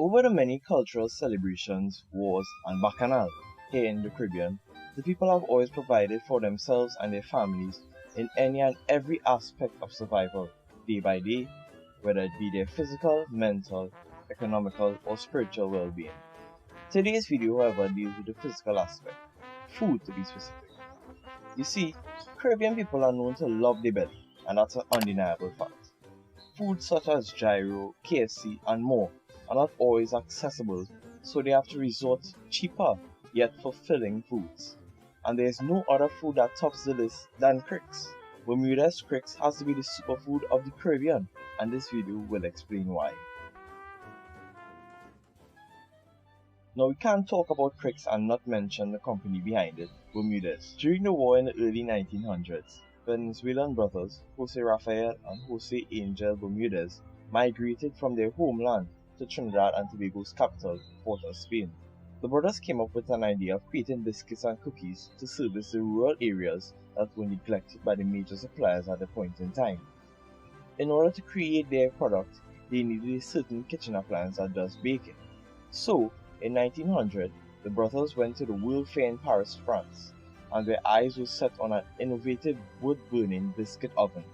Over the many cultural celebrations, wars, and bacchanal here in the Caribbean, the people have always provided for themselves and their families in any and every aspect of survival, day by day, whether it be their physical, mental, economical, or spiritual well-being. Today's video, however, deals with the physical aspect, food to be specific. You see, Caribbean people are known to love their belly, and that's an undeniable fact. Foods such as gyro, KFC, and more are not always accessible, so they have to resort to cheaper yet fulfilling foods. And there is no other food that tops the list than Crix. Bermudez Crix has to be the superfood of the Caribbean, and this video will explain why. Now, we can't talk about Crix and not mention the company behind it, Bermudez. During the war in the early 1900s, Venezuelan brothers Jose Rafael and Jose Angel Bermudez migrated from their homeland to Trinidad and Tobago's capital, Port-au-Spain. The brothers came up with an idea of creating biscuits and cookies to service the rural areas that were neglected by the major suppliers at the point in time. In order to create their product, they needed a certain kitchen appliance that does baking. So, in 1900, the brothers went to the World Fair in Paris, France, and their eyes were set on an innovative wood-burning biscuit oven.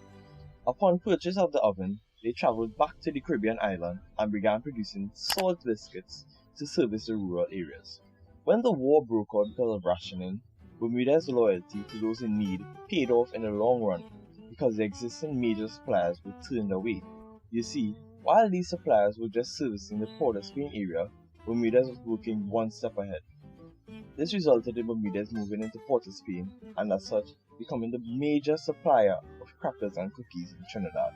Upon purchase of the oven, they traveled back to the Caribbean island and began producing salt biscuits to service the rural areas. When the war broke out because of rationing, Bermudez's loyalty to those in need paid off in the long run because the existing major suppliers were turned away. You see, while these suppliers were just servicing the Port-au-Spain area, Bermudez was working one step ahead. This resulted in Bermudez moving into Port-au-Spain and as such becoming the major supplier of crackers and cookies in Trinidad.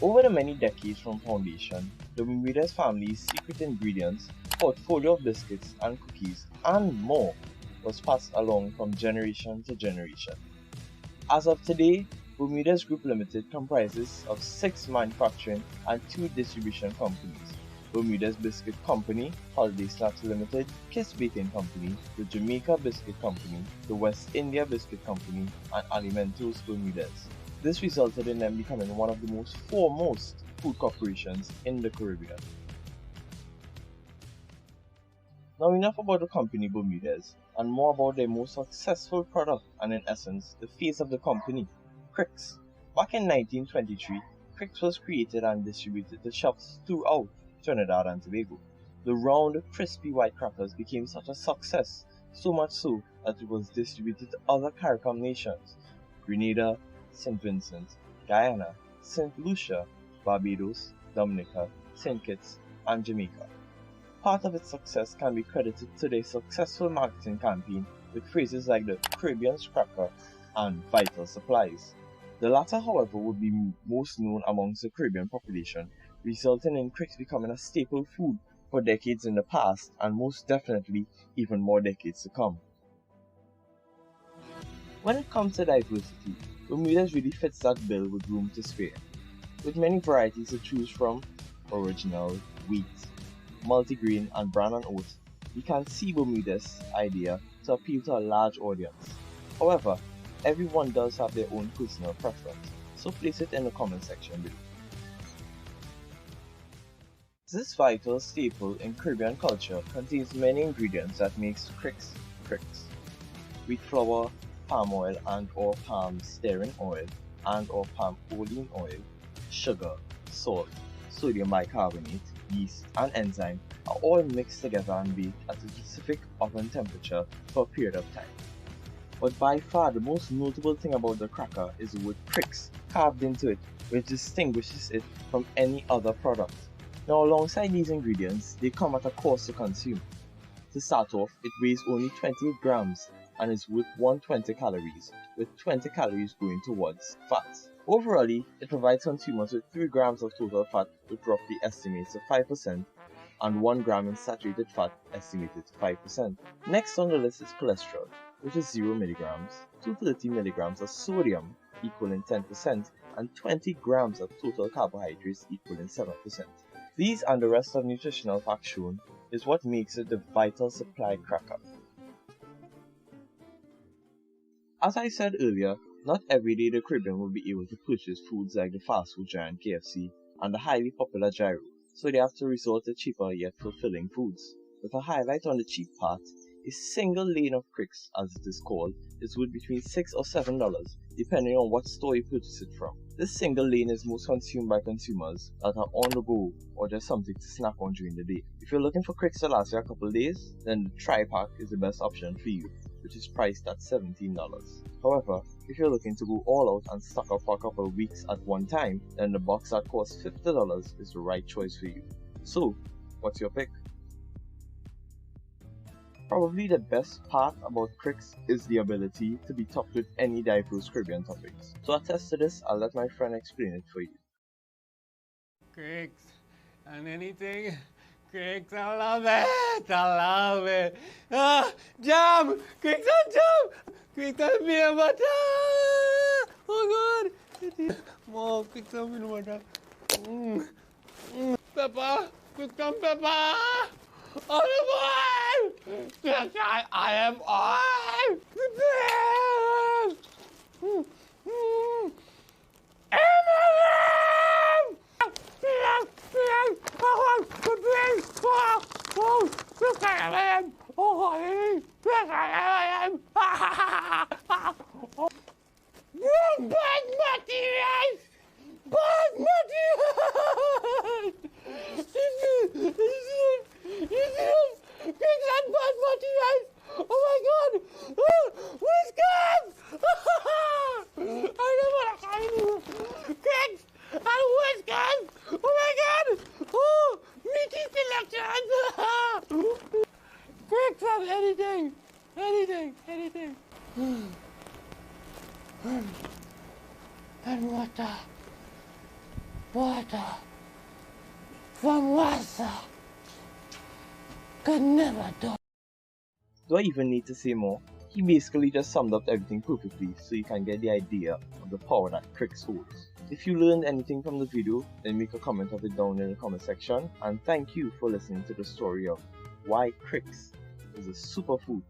Over the many decades from foundation, the Bermudez family's secret ingredients, portfolio of biscuits and cookies, and more was passed along from generation to generation. As of today, Bermudez Group Limited comprises of 6 manufacturing and 2 distribution companies: Bermudez Biscuit Company, Holiday Snacks Limited, Kiss Baking Company, the Jamaica Biscuit Company, the West India Biscuit Company, and Alimentos Bermudez. This resulted in them becoming one of the most foremost food corporations in the Caribbean. Now, enough about the company Bermudez, and more about their most successful product and, in essence, the face of the company, Crix. Back in 1923, Crix was created and distributed to shops throughout Trinidad and Tobago. The round, crispy white crackers became such a success, so much so that it was distributed to other CARICOM nations: Grenada, St. Vincent, Guyana, St. Lucia, Barbados, Dominica, St. Kitts, and Jamaica. Part of its success can be credited to their successful marketing campaign with phrases like the Caribbean's Cracker and Vital Supplies. The latter, however, would be most known amongst the Caribbean population, resulting in Crix becoming a staple food for decades in the past and most definitely even more decades to come. When it comes to diversity, Bermudez really fits that bill with room to spare. With many varieties to choose from, original, wheat, multigrain, and bran and oat, you can see Bermudez's idea to appeal to a large audience. However, everyone does have their own personal preference, so place it in the comment section below. This vital staple in Caribbean culture contains many ingredients that makes Crix Crix: wheat flour, palm oil and or palm stearin oil and or palm olein oil, sugar, salt, sodium bicarbonate, yeast, and enzyme are all mixed together and baked at a specific oven temperature for a period of time. But by far the most notable thing about the cracker is the word Crix carved into it, which distinguishes it from any other product. Now, alongside these ingredients, they come at a cost to consume. To start off, it weighs only 28 grams and is worth 120 calories, with 20 calories going towards fats. Overall, it provides consumers with 3 grams of total fat, which roughly estimates to 5%, and 1 gram in saturated fat, estimated to 5%. Next on the list is cholesterol, which is 0 milligrams, 230 milligrams of sodium, equaling 10%, and 20 grams of total carbohydrates, equaling 7%. These and the rest of nutritional facts shown is what makes it the vital supply cracker. As I said earlier, not every day the Caribbean will be able to purchase foods like the fast food giant KFC and a highly popular gyro, so they have to resort to cheaper yet fulfilling foods. With a highlight on the cheap part, a single lane of Crix, as it is called, is worth between $6 or $7, depending on what store you purchase it from. This single lane is most consumed by consumers that are on the go or just something to snack on during the day. If you're looking for Crix to last you a couple of days, then the tri-pack is the best option for you, which is priced at $17. However, if you're looking to go all out and stock up for a couple of weeks at one time, then the box that costs $50 is the right choice for you. So, what's your pick? Probably the best part about Crix is the ability to be topped with any diverse Caribbean toppings. To attest to this, I'll let my friend explain it for you. Crix and anything. Crix, I love it. I love it. Jam! Crix and jam! Crix and peanut butter! Oh God! More Crix and peanut butter. Pepper! Crix and pepper! Olive oil! Yes, I am oil! Basmati rice! Basmati rice! Crix and basmati rice! Oh my God! Whiskers! I don't want to carry you! Crix and whiskers! Oh my God! Oh, meaty selection! Crix and anything! Anything! Anything! And water. Water. From water. Could never do. Do I even need to say more? He basically just summed up everything perfectly so you can get the idea of the power that Crix holds. If you learned anything from the video, then make a comment of it down in the comment section, and thank you for listening to the story of why Crix is a superfood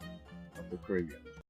of the Caribbean.